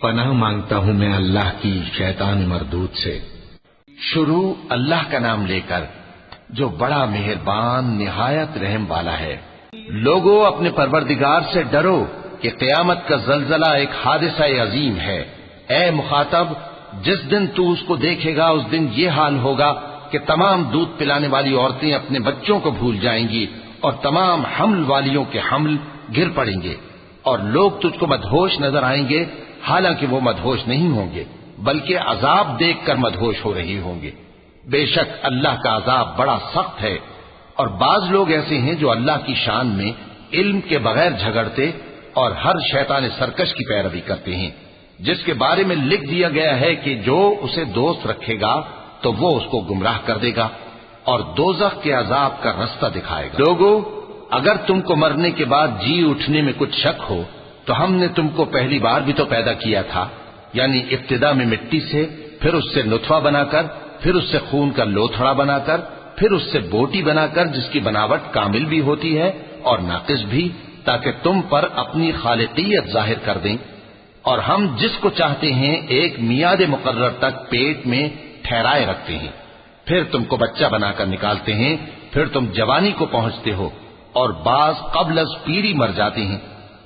پناہ مانگتا ہوں میں اللہ کی شیطان مردود سے۔ شروع اللہ کا نام لے کر جو بڑا مہربان نہایت رحم والا ہے۔ لوگوں اپنے پروردگار سے ڈرو کہ قیامت کا زلزلہ ایک حادثہ عظیم ہے۔ اے مخاطب، جس دن تو اس کو دیکھے گا اس دن یہ حال ہوگا کہ تمام دودھ پلانے والی عورتیں اپنے بچوں کو بھول جائیں گی اور تمام حمل والیوں کے حمل گر پڑیں گے، اور لوگ تجھ کو مدہوش نظر آئیں گے، حالانکہ وہ مدہوش نہیں ہوں گے بلکہ عذاب دیکھ کر مدہوش ہو رہے ہوں گے۔ بے شک اللہ کا عذاب بڑا سخت ہے۔ اور بعض لوگ ایسے ہیں جو اللہ کی شان میں علم کے بغیر جھگڑتے اور ہر شیطان سرکش کی پیروی کرتے ہیں، جس کے بارے میں لکھ دیا گیا ہے کہ جو اسے دوست رکھے گا تو وہ اس کو گمراہ کر دے گا اور دوزخ کے عذاب کا رستہ دکھائے گا۔ لوگوں، اگر تم کو مرنے کے بعد جی اٹھنے میں کچھ شک ہو تو ہم نے تم کو پہلی بار بھی تو پیدا کیا تھا، یعنی ابتدا میں مٹی سے، پھر اس سے نطفہ بنا کر، پھر اس سے خون کا لوتھڑا بنا کر، پھر اس سے بوٹی بنا کر جس کی بناوٹ کامل بھی ہوتی ہے اور ناقص بھی، تاکہ تم پر اپنی خالقیت ظاہر کر دیں۔ اور ہم جس کو چاہتے ہیں ایک میعاد مقرر تک پیٹ میں ٹھہرائے رکھتے ہیں، پھر تم کو بچہ بنا کر نکالتے ہیں، پھر تم جوانی کو پہنچتے ہو، اور بعض قبل از پیری مر جاتے ہیں،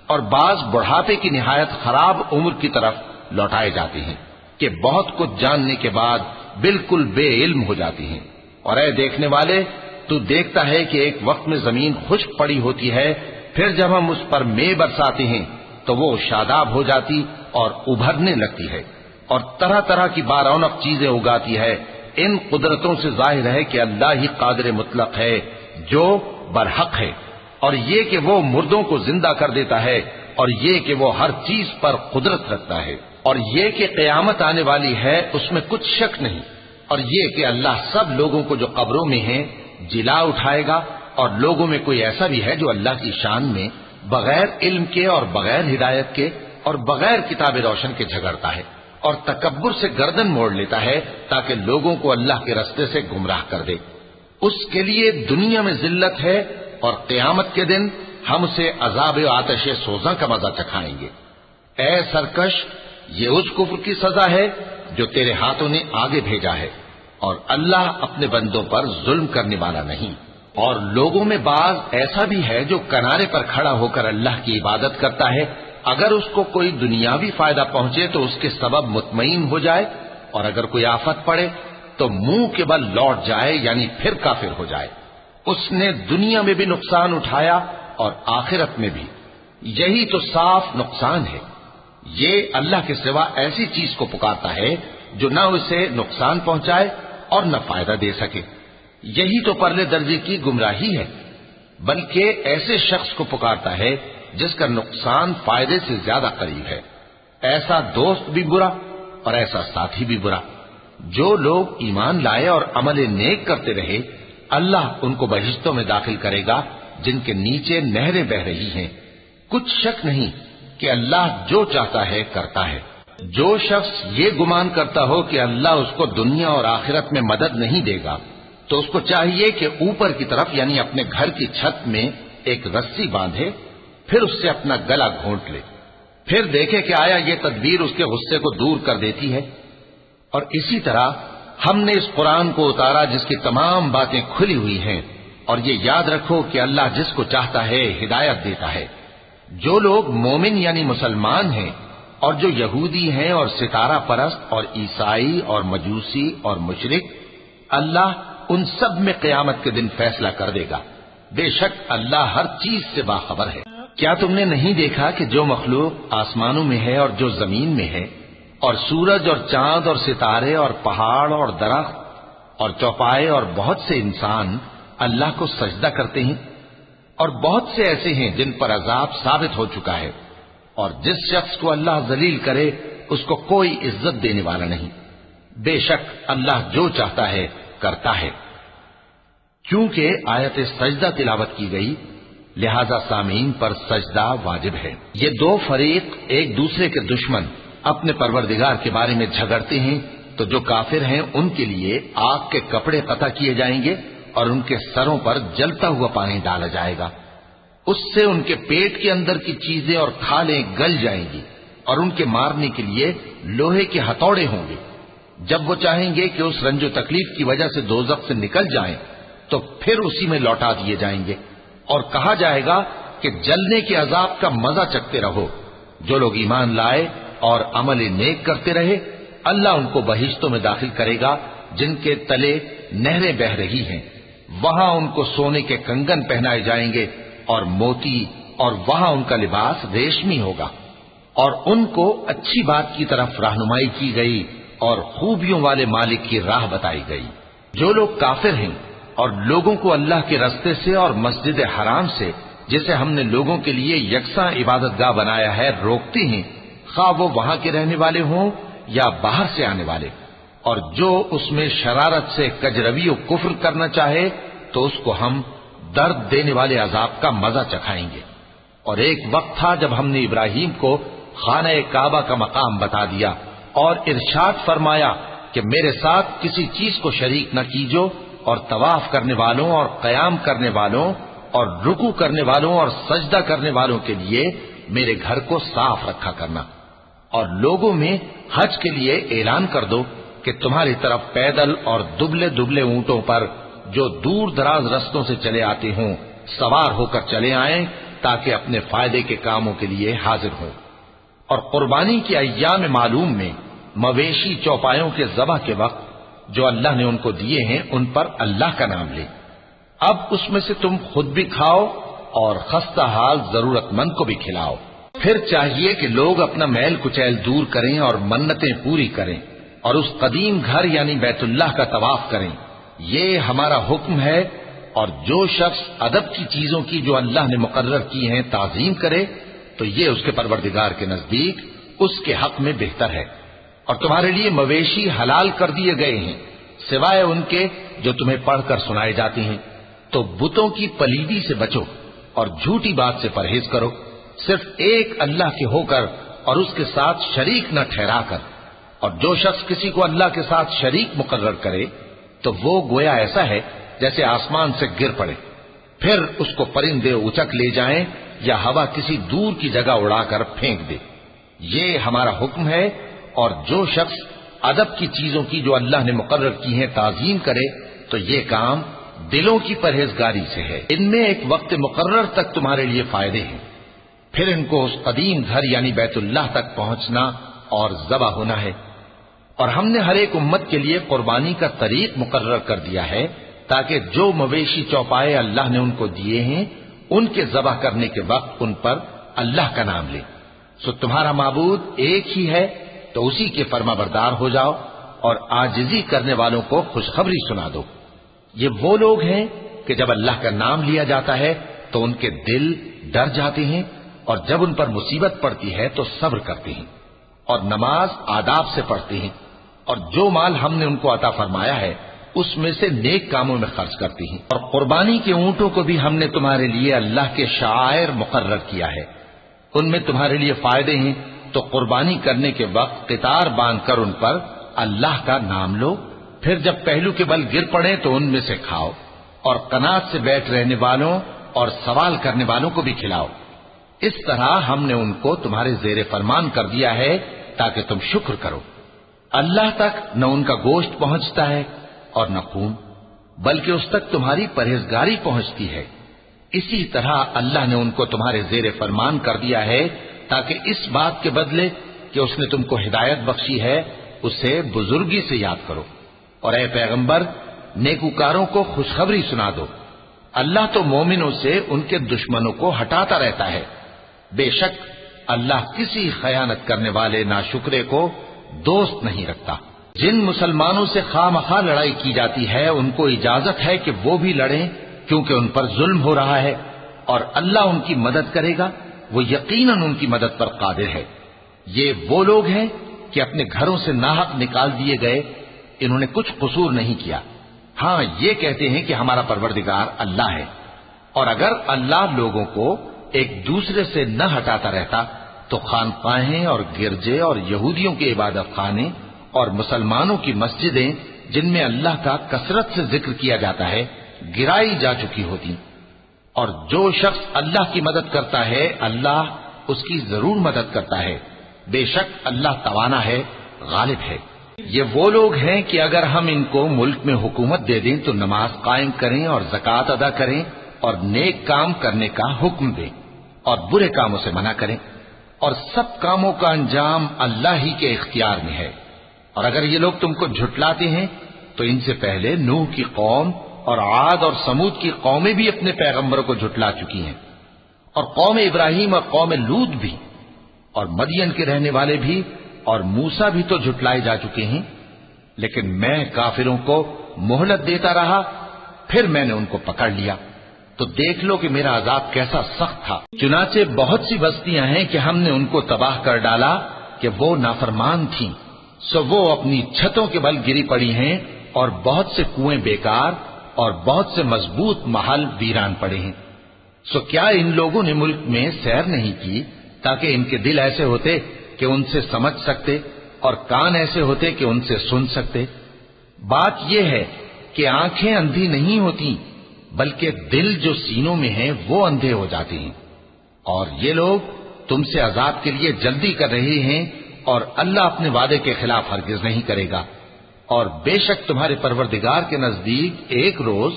اور بعض بڑھاپے کی نہایت خراب عمر کی طرف لوٹائے جاتے ہیں کہ بہت کچھ جاننے کے بعد بالکل بے علم ہو جاتی ہیں۔ اور اے دیکھنے والے، تو دیکھتا ہے کہ ایک وقت میں زمین خشک پڑی ہوتی ہے، پھر جب ہم اس پر مے برساتے ہیں تو وہ شاداب ہو جاتی اور ابھرنے لگتی ہے اور طرح طرح کی بارونق چیزیں اگاتی ہے۔ ان قدرتوں سے ظاہر ہے کہ اللہ ہی قادر مطلق ہے جو برحق ہے، اور یہ کہ وہ مردوں کو زندہ کر دیتا ہے، اور یہ کہ وہ ہر چیز پر قدرت رکھتا ہے، اور یہ کہ قیامت آنے والی ہے اس میں کچھ شک نہیں، اور یہ کہ اللہ سب لوگوں کو جو قبروں میں ہیں جلا اٹھائے گا، اور لوگوں میں کوئی ایسا بھی ہے جو اللہ کی شان میں بغیر علم کے اور بغیر ہدایت کے اور بغیر کتاب روشن کے جھگڑتا ہے اور تکبر سے گردن موڑ لیتا ہے تاکہ لوگوں کو اللہ کے رستے سے گمراہ کر دے۔ اس کے لیے دنیا میں ذلت ہے اور قیامت کے دن ہم اسے عذاب آتش سوزاں کا مزہ چکھائیں گے۔ اے سرکش، یہ اس کفر کی سزا ہے جو تیرے ہاتھوں نے آگے بھیجا ہے، اور اللہ اپنے بندوں پر ظلم کرنے والا نہیں۔ اور لوگوں میں بعض ایسا بھی ہے جو کنارے پر کھڑا ہو کر اللہ کی عبادت کرتا ہے، اگر اس کو کوئی دنیاوی فائدہ پہنچے تو اس کے سبب مطمئن ہو جائے، اور اگر کوئی آفت پڑے تو منہ کے بل لوٹ جائے، یعنی پھر کافر ہو جائے۔ اس نے دنیا میں بھی نقصان اٹھایا اور آخرت میں بھی، یہی تو صاف نقصان ہے۔ یہ اللہ کے سوا ایسی چیز کو پکارتا ہے جو نہ اسے نقصان پہنچائے اور نہ فائدہ دے سکے، یہی تو پرلے درجے کی گمراہی ہے۔ بلکہ ایسے شخص کو پکارتا ہے جس کا نقصان فائدے سے زیادہ قریب ہے۔ ایسا دوست بھی برا اور ایسا ساتھی بھی برا۔ جو لوگ ایمان لائے اور عمل نیک کرتے رہے، اللہ ان کو بہشتوں میں داخل کرے گا جن کے نیچے نہریں بہ رہی ہیں۔ کچھ شک نہیں کہ اللہ جو چاہتا ہے کرتا ہے۔ جو شخص یہ گمان کرتا ہو کہ اللہ اس کو دنیا اور آخرت میں مدد نہیں دے گا، تو اس کو چاہیے کہ اوپر کی طرف یعنی اپنے گھر کی چھت میں ایک رسی باندھے، پھر اس سے اپنا گلا گھونٹ لے، پھر دیکھے کہ آیا یہ تدبیر اس کے غصے کو دور کر دیتی ہے۔ اور اسی طرح ہم نے اس قرآن کو اتارا جس کی تمام باتیں کھلی ہوئی ہیں، اور یہ یاد رکھو کہ اللہ جس کو چاہتا ہے ہدایت دیتا ہے۔ جو لوگ مومن یعنی مسلمان ہیں اور جو یہودی ہیں اور ستارہ پرست اور عیسائی اور مجوسی اور مشرک، اللہ ان سب میں قیامت کے دن فیصلہ کر دے گا۔ بے شک اللہ ہر چیز سے باخبر ہے۔ کیا تم نے نہیں دیکھا کہ جو مخلوق آسمانوں میں ہے اور جو زمین میں ہے، اور سورج اور چاند اور ستارے اور پہاڑ اور درخت اور چوپائے اور بہت سے انسان اللہ کو سجدہ کرتے ہیں، اور بہت سے ایسے ہیں جن پر عذاب ثابت ہو چکا ہے، اور جس شخص کو اللہ ذلیل کرے اس کو کوئی عزت دینے والا نہیں۔ بے شک اللہ جو چاہتا ہے کرتا ہے۔ کیونکہ آیت سجدہ تلاوت کی گئی لہذا سامعین پر سجدہ واجب ہے۔ یہ دو فریق ایک دوسرے کے دشمن اپنے پروردگار کے بارے میں جھگڑتے ہیں، تو جو کافر ہیں ان کے لیے آگ کے کپڑے قطع کیے جائیں گے اور ان کے سروں پر جلتا ہوا پانی ڈالا جائے گا، اس سے ان کے پیٹ کے اندر کی چیزیں اور کھالیں گل جائیں گی، اور ان کے مارنے کے لیے لوہے کے ہتھوڑے ہوں گے۔ جب وہ چاہیں گے کہ اس رنج و تکلیف کی وجہ سے دوزخ سے نکل جائیں تو پھر اسی میں لوٹا دیے جائیں گے، اور کہا جائے گا کہ جلنے کے عذاب کا مزہ چکھتے رہو۔ جو لوگ ایمان لائے اور عمل نیک کرتے رہے، اللہ ان کو بہشتوں میں داخل کرے گا جن کے تلے نہریں بہ رہی ہیں، وہاں ان کو سونے کے کنگن پہنائے جائیں گے اور موتی، اور وہاں ان کا لباس ریشمی ہوگا، اور ان کو اچھی بات کی طرف رہنمائی کی گئی اور خوبیوں والے مالک کی راہ بتائی گئی۔ جو لوگ کافر ہیں اور لوگوں کو اللہ کے رستے سے اور مسجد حرام سے، جسے ہم نے لوگوں کے لیے یکساں عبادت گاہ بنایا ہے، روکتے ہیں، خواہ وہ وہاں کے رہنے والے ہوں یا باہر سے آنے والے، اور جو اس میں شرارت سے کجروی و کفر کرنا چاہے تو اس کو ہم درد دینے والے عذاب کا مزہ چکھائیں گے۔ اور ایک وقت تھا جب ہم نے ابراہیم کو خانہ کعبہ کا مقام بتا دیا اور ارشاد فرمایا کہ میرے ساتھ کسی چیز کو شریک نہ کیجو، اور طواف کرنے والوں اور قیام کرنے والوں اور رکوع کرنے والوں اور سجدہ کرنے والوں کے لیے میرے گھر کو صاف رکھا کرنا، اور لوگوں میں حج کے لیے اعلان کر دو کہ تمہاری طرف پیدل اور دبلے دبلے اونٹوں پر جو دور دراز رستوں سے چلے آتے ہوں سوار ہو کر چلے آئیں، تاکہ اپنے فائدے کے کاموں کے لیے حاضر ہوں۔ اور قربانی کے ایام معلوم میں مویشی چوپایوں کے ذبح کے وقت جو اللہ نے ان کو دیے ہیں ان پر اللہ کا نام لے۔ اب اس میں سے تم خود بھی کھاؤ اور خستہ حال ضرورت مند کو بھی کھلاؤ۔ پھر چاہیے کہ لوگ اپنا میل کچیل دور کریں اور منتیں پوری کریں اور اس قدیم گھر یعنی بیت اللہ کا طواف کریں، یہ ہمارا حکم ہے۔ اور جو شخص ادب کی چیزوں کی جو اللہ نے مقرر کی ہیں تعظیم کرے تو یہ اس کے پروردگار کے نزدیک اس کے حق میں بہتر ہے۔ اور تمہارے لیے مویشی حلال کر دیے گئے ہیں سوائے ان کے جو تمہیں پڑھ کر سنائے جاتے ہیں، تو بتوں کی پلیدی سے بچو اور جھوٹی بات سے پرہیز کرو، صرف ایک اللہ کے ہو کر اور اس کے ساتھ شریک نہ ٹھہرا کر۔ اور جو شخص کسی کو اللہ کے ساتھ شریک مقرر کرے تو وہ گویا ایسا ہے جیسے آسمان سے گر پڑے، پھر اس کو پرندے اچک لے جائیں یا ہوا کسی دور کی جگہ اڑا کر پھینک دے۔ یہ ہمارا حکم ہے۔ اور جو شخص ادب کی چیزوں کی جو اللہ نے مقرر کی ہیں تعظیم کرے تو یہ کام دلوں کی پرہیزگاری سے ہے۔ ان میں ایک وقت مقرر تک تمہارے لیے فائدے ہیں، پھر ان کو اس قدیم گھر یعنی بیت اللہ تک پہنچنا اور ذبح ہونا ہے۔ اور ہم نے ہر ایک امت کے لیے قربانی کا طریق مقرر کر دیا ہے تاکہ جو مویشی چوپائے اللہ نے ان کو دیے ہیں ان کے ذبح کرنے کے وقت ان پر اللہ کا نام لے۔ سو تمہارا معبود ایک ہی ہے تو اسی کے فرما بردار ہو جاؤ اور عاجزی کرنے والوں کو خوشخبری سنا دو۔ یہ وہ لوگ ہیں کہ جب اللہ کا نام لیا جاتا ہے تو ان کے دل ڈر جاتے ہیں، اور جب ان پر مصیبت پڑتی ہے تو صبر کرتے ہیں اور نماز آداب سے پڑھتے ہیں، اور جو مال ہم نے ان کو عطا فرمایا ہے اس میں سے نیک کاموں میں خرچ کرتی ہیں۔ اور قربانی کے اونٹوں کو بھی ہم نے تمہارے لیے اللہ کے شعائر مقرر کیا ہے، ان میں تمہارے لیے فائدے ہیں، تو قربانی کرنے کے وقت قطار باندھ کر ان پر اللہ کا نام لو، پھر جب پہلو کے بل گر پڑے تو ان میں سے کھاؤ، اور قناعت سے بیٹھ رہنے والوں اور سوال کرنے والوں کو بھی کھلاؤ۔ اس طرح ہم نے ان کو تمہارے زیر فرمان کر دیا ہے تاکہ تم شکر کرو۔ اللہ تک نہ ان کا گوشت پہنچتا ہے اور نہ خون، بلکہ اس تک تمہاری پرہیزگاری پہنچتی ہے۔ اسی طرح اللہ نے ان کو تمہارے زیر فرمان کر دیا ہے تاکہ اس بات کے بدلے کہ اس نے تم کو ہدایت بخشی ہے اسے بزرگی سے یاد کرو۔ اور اے پیغمبر، نیکوکاروں کو خوشخبری سنا دو، اللہ تو مومنوں سے ان کے دشمنوں کو ہٹاتا رہتا ہے۔ بے شک اللہ کسی خیانت کرنے والے ناشکرے کو دوست نہیں رکھتا۔ جن مسلمانوں سے خواہ مخواہ لڑائی کی جاتی ہے ان کو اجازت ہے کہ وہ بھی لڑیں، کیونکہ ان پر ظلم ہو رہا ہے، اور اللہ ان کی مدد کرے گا، وہ یقیناً ان کی مدد پر قادر ہے۔ یہ وہ لوگ ہیں کہ اپنے گھروں سے ناحق نکال دیے گئے، انہوں نے کچھ قصور نہیں کیا، ہاں یہ کہتے ہیں کہ ہمارا پروردگار اللہ ہے۔ اور اگر اللہ لوگوں کو ایک دوسرے سے نہ ہٹاتا رہتا تو خانقاہیں اور گرجے اور یہودیوں کے عبادت خانے اور مسلمانوں کی مسجدیں جن میں اللہ کا کثرت سے ذکر کیا جاتا ہے گرائی جا چکی ہوتی۔ اور جو شخص اللہ کی مدد کرتا ہے اللہ اس کی ضرور مدد کرتا ہے، بے شک اللہ توانا ہے، غالب ہے۔ یہ وہ لوگ ہیں کہ اگر ہم ان کو ملک میں حکومت دے دیں تو نماز قائم کریں اور زکوٰۃ ادا کریں اور نیک کام کرنے کا حکم دیں اور برے کاموں سے منع کریں، اور سب کاموں کا انجام اللہ ہی کے اختیار میں ہے۔ اور اگر یہ لوگ تم کو جھٹلاتے ہیں تو ان سے پہلے نوح کی قوم اور عاد اور سمود کی قومیں بھی اپنے پیغمبروں کو جھٹلا چکی ہیں، اور قوم ابراہیم اور قوم لوط بھی، اور مدین کے رہنے والے بھی، اور موسیٰ بھی تو جھٹلائے جا چکے ہیں۔ لیکن میں کافروں کو مہلت دیتا رہا، پھر میں نے ان کو پکڑ لیا، تو دیکھ لو کہ میرا عذاب کیسا سخت تھا۔ چنانچہ بہت سی بستیاں ہیں کہ ہم نے ان کو تباہ کر ڈالا کہ وہ نافرمان تھیں، سو وہ اپنی چھتوں کے بل گری پڑی ہیں، اور بہت سے کنویں بیکار اور بہت سے مضبوط محل ویران پڑے ہیں۔ سو کیا ان لوگوں نے ملک میں سیر نہیں کی تاکہ ان کے دل ایسے ہوتے کہ ان سے سمجھ سکتے اور کان ایسے ہوتے کہ ان سے سن سکتے؟ بات یہ ہے کہ آنکھیں اندھی نہیں ہوتی، بلکہ دل جو سینوں میں ہیں وہ اندھے ہو جاتے ہیں۔ اور یہ لوگ تم سے عذاب کے لیے جلدی کر رہے ہیں، اور اللہ اپنے وعدے کے خلاف ہرگز نہیں کرے گا۔ اور بے شک تمہارے پروردگار کے نزدیک ایک روز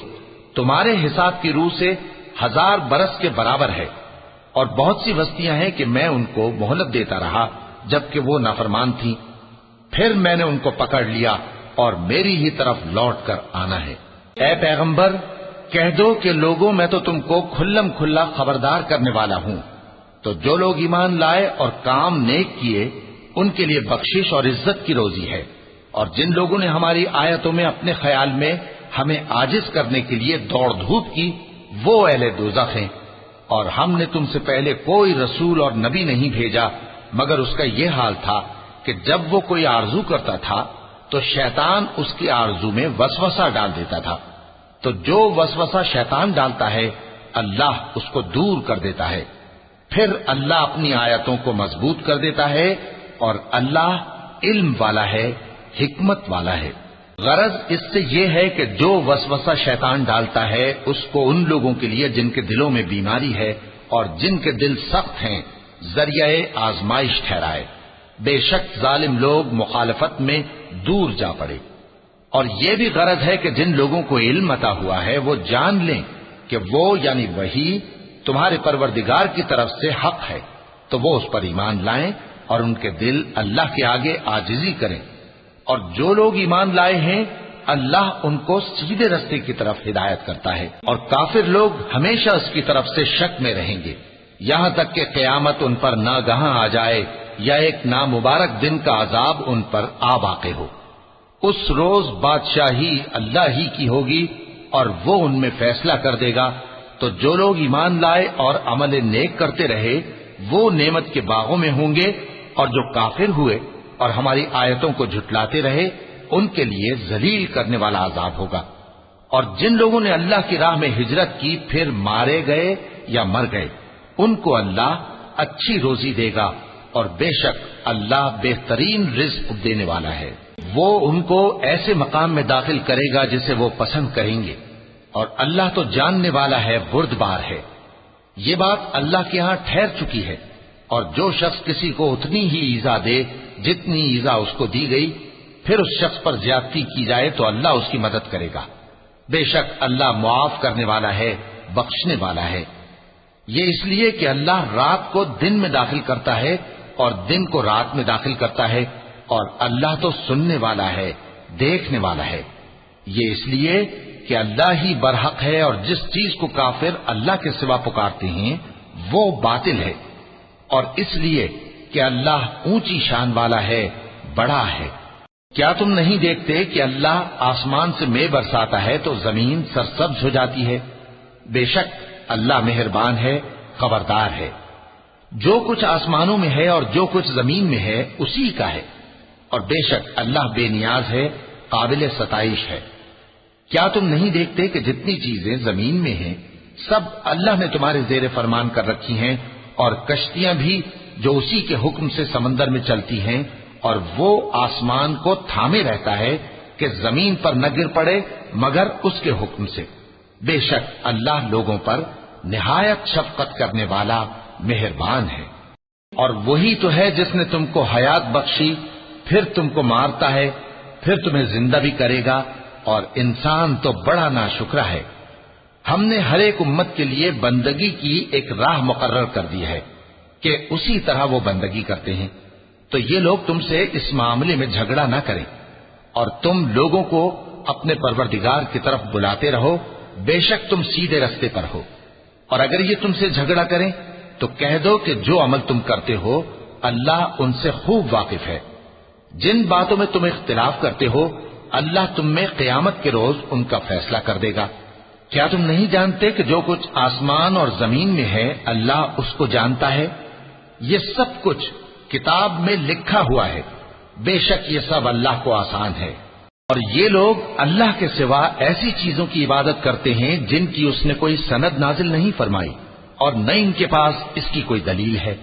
تمہارے حساب کی روح سے 1000 برس کے برابر ہے۔ اور بہت سی بستیاں ہیں کہ میں ان کو مہلت دیتا رہا جبکہ وہ نافرمان تھیں، پھر میں نے ان کو پکڑ لیا اور میری ہی طرف لوٹ کر آنا ہے۔ اے پیغمبر کہہ دو کہ لوگوں میں تو تم کو کھلم کھلا خبردار کرنے والا ہوں، تو جو لوگ ایمان لائے اور کام نیک کیے ان کے لیے بخشش اور عزت کی روزی ہے، اور جن لوگوں نے ہماری آیتوں میں اپنے خیال میں ہمیں عاجز کرنے کے لیے دوڑ دھوپ کی وہ اہل دوزخ ہیں۔ اور ہم نے تم سے پہلے کوئی رسول اور نبی نہیں بھیجا مگر اس کا یہ حال تھا کہ جب وہ کوئی آرزو کرتا تھا تو شیطان اس کی آرزو میں وسوسہ ڈال دیتا تھا، تو جو وسوسہ شیطان ڈالتا ہے اللہ اس کو دور کر دیتا ہے، پھر اللہ اپنی آیتوں کو مضبوط کر دیتا ہے، اور اللہ علم والا ہے، حکمت والا ہے۔ غرض اس سے یہ ہے کہ جو وسوسہ شیطان ڈالتا ہے اس کو ان لوگوں کے لیے جن کے دلوں میں بیماری ہے اور جن کے دل سخت ہیں ذریعہ آزمائش ٹھہرائے۔ بے شک ظالم لوگ مخالفت میں دور جا پڑے۔ اور یہ بھی غرض ہے کہ جن لوگوں کو علم عطا ہوا ہے وہ جان لیں کہ وہ یعنی وحی تمہارے پروردگار کی طرف سے حق ہے، تو وہ اس پر ایمان لائیں اور ان کے دل اللہ کے آگے عاجزی کریں۔ اور جو لوگ ایمان لائے ہیں اللہ ان کو سیدھے رستے کی طرف ہدایت کرتا ہے، اور کافر لوگ ہمیشہ اس کی طرف سے شک میں رہیں گے یہاں تک کہ قیامت ان پر ناگہاں آ جائے یا ایک نامبارک دن کا عذاب ان پر آ واقع ہو۔ اس روز بادشاہی اللہ ہی کی ہوگی اور وہ ان میں فیصلہ کر دے گا، تو جو لوگ ایمان لائے اور عمل نیک کرتے رہے وہ نعمت کے باغوں میں ہوں گے، اور جو کافر ہوئے اور ہماری آیتوں کو جھٹلاتے رہے ان کے لیے ذلیل کرنے والا عذاب ہوگا۔ اور جن لوگوں نے اللہ کی راہ میں ہجرت کی پھر مارے گئے یا مر گئے ان کو اللہ اچھی روزی دے گا، اور بے شک اللہ بہترین رزق دینے والا ہے۔ وہ ان کو ایسے مقام میں داخل کرے گا جسے وہ پسند کریں گے، اور اللہ تو جاننے والا ہے، بردبار ہے۔ یہ بات اللہ کے ہاں ٹھہر چکی ہے، اور جو شخص کسی کو اتنی ہی ایذا دے جتنی ایذا اس کو دی گئی، پھر اس شخص پر زیادتی کی جائے تو اللہ اس کی مدد کرے گا۔ بے شک اللہ معاف کرنے والا ہے، بخشنے والا ہے۔ یہ اس لیے کہ اللہ رات کو دن میں داخل کرتا ہے اور دن کو رات میں داخل کرتا ہے، اور اللہ تو سننے والا ہے، دیکھنے والا ہے۔ یہ اس لیے کہ اللہ ہی برحق ہے، اور جس چیز کو کافر اللہ کے سوا پکارتے ہیں وہ باطل ہے، اور اس لیے کہ اللہ اونچی شان والا ہے، بڑا ہے۔ کیا تم نہیں دیکھتے کہ اللہ آسمان سے مے برساتا ہے تو زمین سرسبز ہو جاتی ہے؟ بے شک اللہ مہربان ہے، خبردار ہے۔ جو کچھ آسمانوں میں ہے اور جو کچھ زمین میں ہے اسی کا ہے، اور بے شک اللہ بے نیاز ہے، قابل ستائش ہے۔ کیا تم نہیں دیکھتے کہ جتنی چیزیں زمین میں ہیں سب اللہ نے تمہارے زیر فرمان کر رکھی ہیں، اور کشتیاں بھی جو اسی کے حکم سے سمندر میں چلتی ہیں، اور وہ آسمان کو تھامے رہتا ہے کہ زمین پر نہ گر پڑے مگر اس کے حکم سے۔ بے شک اللہ لوگوں پر نہایت شفقت کرنے والا مہربان ہے۔ اور وہی تو ہے جس نے تم کو حیات بخشی، پھر تم کو مارتا ہے، پھر تمہیں زندہ بھی کرے گا، اور انسان تو بڑا ناشکرا ہے۔ ہم نے ہر ایک امت کے لیے بندگی کی ایک راہ مقرر کر دی ہے کہ اسی طرح وہ بندگی کرتے ہیں، تو یہ لوگ تم سے اس معاملے میں جھگڑا نہ کریں، اور تم لوگوں کو اپنے پروردگار کی طرف بلاتے رہو، بے شک تم سیدھے رستے پر ہو۔ اور اگر یہ تم سے جھگڑا کریں تو کہہ دو کہ جو عمل تم کرتے ہو اللہ ان سے خوب واقف ہے۔ جن باتوں میں تم اختلاف کرتے ہو اللہ تم میں قیامت کے روز ان کا فیصلہ کر دے گا۔ کیا تم نہیں جانتے کہ جو کچھ آسمان اور زمین میں ہے اللہ اس کو جانتا ہے؟ یہ سب کچھ کتاب میں لکھا ہوا ہے، بے شک یہ سب اللہ کو آسان ہے۔ اور یہ لوگ اللہ کے سوا ایسی چیزوں کی عبادت کرتے ہیں جن کی اس نے کوئی سند نازل نہیں فرمائی، اور نہ ان کے پاس اس کی کوئی دلیل ہے،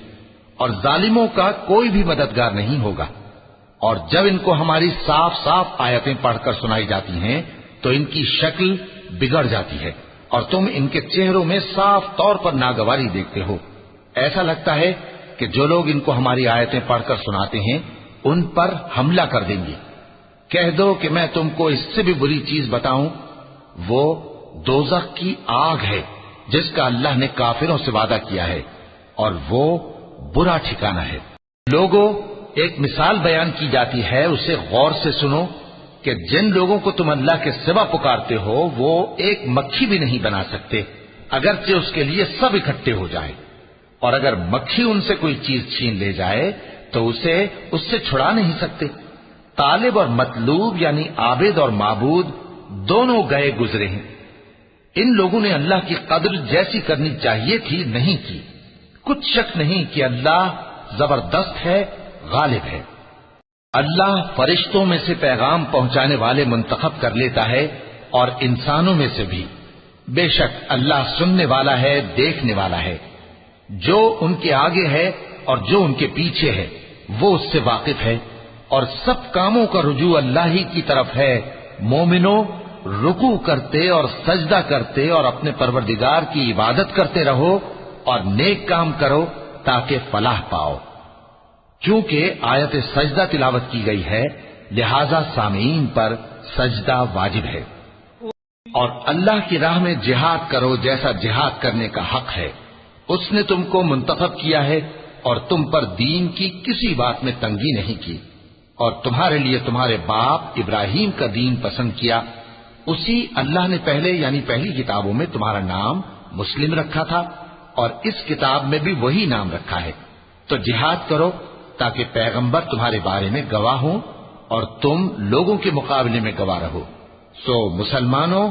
اور ظالموں کا کوئی بھی مددگار نہیں ہوگا۔ اور جب ان کو ہماری صاف صاف آیتیں پڑھ کر سنائی جاتی ہیں تو ان کی شکل بگڑ جاتی ہے، اور تم ان کے چہروں میں صاف طور پر ناگواری دیکھتے ہو۔ ایسا لگتا ہے کہ جو لوگ ان کو ہماری آیتیں پڑھ کر سناتے ہیں ان پر حملہ کر دیں گے۔ کہہ دو کہ میں تم کو اس سے بھی بری چیز بتاؤں، وہ دوزخ کی آگ ہے جس کا اللہ نے کافروں سے وعدہ کیا ہے، اور وہ برا ٹھکانہ ہے۔ لوگوں، ایک مثال بیان کی جاتی ہے، اسے غور سے سنو کہ جن لوگوں کو تم اللہ کے سوا پکارتے ہو وہ ایک مکھی بھی نہیں بنا سکتے، اگرچہ اس کے لیے سب اکٹھے ہو جائیں، اور اگر مکھی ان سے کوئی چیز چھین لے جائے تو اسے اس سے چھڑا نہیں سکتے۔ طالب اور مطلوب یعنی عابد اور معبود دونوں گئے گزرے ہیں۔ ان لوگوں نے اللہ کی قدر جیسی کرنی چاہیے تھی نہیں کی۔ کچھ شک نہیں کہ اللہ زبردست ہے، غالب ہے۔ اللہ فرشتوں میں سے پیغام پہنچانے والے منتخب کر لیتا ہے اور انسانوں میں سے بھی۔ بے شک اللہ سننے والا ہے، دیکھنے والا ہے۔ جو ان کے آگے ہے اور جو ان کے پیچھے ہے وہ اس سے واقف ہے، اور سب کاموں کا رجوع اللہ ہی کی طرف ہے۔ مومنوں، رکوع کرتے اور سجدہ کرتے اور اپنے پروردگار کی عبادت کرتے رہو اور نیک کام کرو تاکہ فلاح پاؤ۔ چونکہ آیت سجدہ تلاوت کی گئی ہے لہذا سامعین پر سجدہ واجب ہے۔ اور اللہ کی راہ میں جہاد کرو جیسا جہاد کرنے کا حق ہے۔ اس نے تم کو منتخب کیا ہے اور تم پر دین کی کسی بات میں تنگی نہیں کی، اور تمہارے لیے تمہارے باپ ابراہیم کا دین پسند کیا، اسی اللہ نے پہلے یعنی پہلی کتابوں میں تمہارا نام مسلم رکھا تھا، اور اس کتاب میں بھی وہی نام رکھا ہے۔ تو جہاد کرو تاکہ پیغمبر تمہارے بارے میں گواہ ہوں اور تم لوگوں کے مقابلے میں گواہ رہو۔ سو مسلمانوں،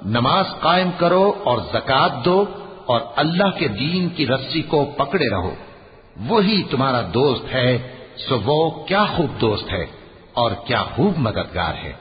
نماز قائم کرو اور زکوٰۃ دو اور اللہ کے دین کی رسی کو پکڑے رہو، وہی تمہارا دوست ہے۔ سو وہ کیا خوب دوست ہے اور کیا خوب مددگار ہے۔